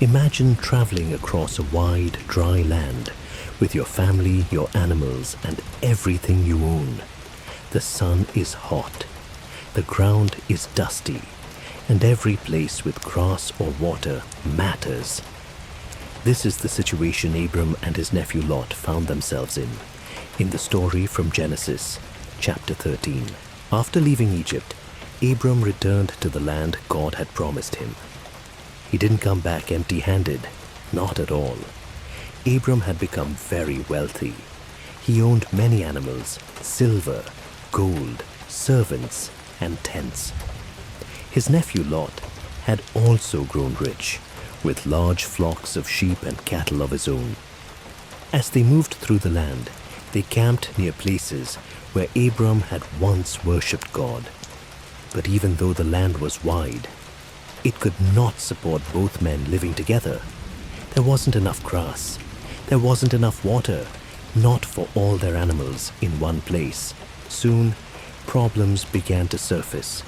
Imagine traveling across a wide, dry land with your family, your animals, and everything you own. The sun is hot, the ground is dusty, and every place with grass or water matters. This is the situation Abram and his nephew Lot found themselves in the story from Genesis, chapter 13. After leaving Egypt, Abram returned to the land God had promised him. He didn't come back empty-handed, not at all. Abram had become very wealthy. He owned many animals, silver, gold, servants, and tents. His nephew Lot had also grown rich, with large flocks of sheep and cattle of his own. As they moved through the land, they camped near places where Abram had once worshipped God. But even though the land was wide, it could not support both men living together. There wasn't enough grass. There wasn't enough water, not for all their animals in one place. Soon, problems began to surface.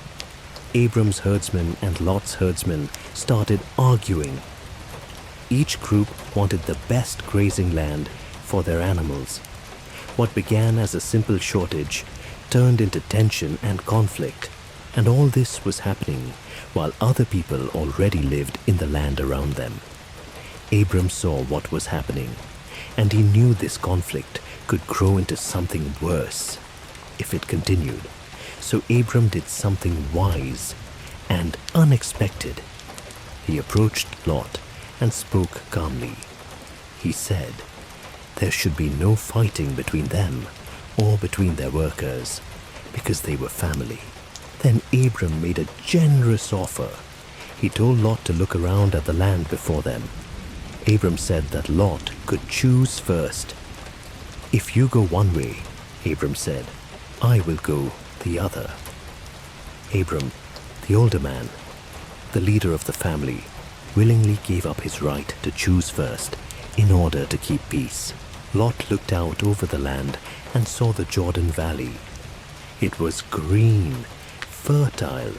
Abram's herdsmen and Lot's herdsmen started arguing. Each group wanted the best grazing land for their animals. What began as a simple shortage turned into tension and conflict, and all this was happening while other people already lived in the land around them. Abram saw what was happening, and he knew this conflict could grow into something worse if it continued. So Abram did something wise and unexpected. He approached Lot and spoke calmly. He said, there should be no fighting between them or between their workers, because they were family. Then Abram made a generous offer. He told Lot to look around at the land before them. Abram said that Lot could choose first. If you go one way, Abram said, I will go the other. Abram, the older man, the leader of the family, willingly gave up his right to choose first in order to keep peace. Lot looked out over the land and saw the Jordan Valley. It was green, fertile,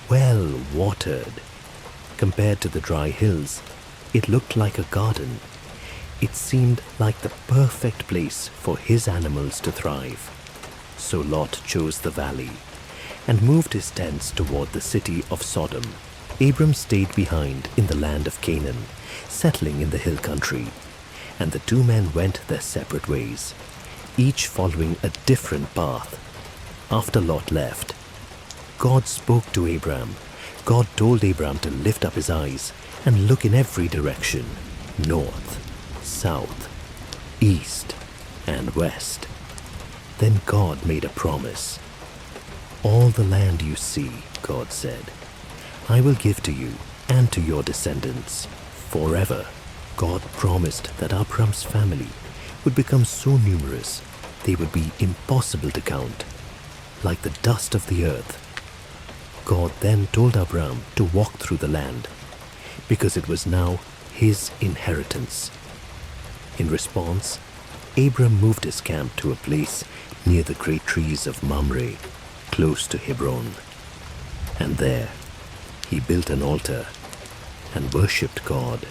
well watered. Compared to the dry hills, it looked like a garden. It seemed like the perfect place for his animals to thrive. So Lot chose the valley and moved his tents toward the city of Sodom. Abram stayed behind in the land of Canaan, settling in the hill country, and the two men went their separate ways, each following a different path. After Lot left, God spoke to Abram. God told Abram to lift up his eyes and look in every direction, north, south, east, and west. Then God made a promise. All the land you see, God said, I will give to you and to your descendants forever. God promised that Abram's family would become so numerous they would be impossible to count, like the dust of the earth. God then told Abram to walk through the land, because it was now his inheritance. In response, Abram moved his camp to a place near the great trees of Mamre, close to Hebron. And there, he built an altar and worshipped God.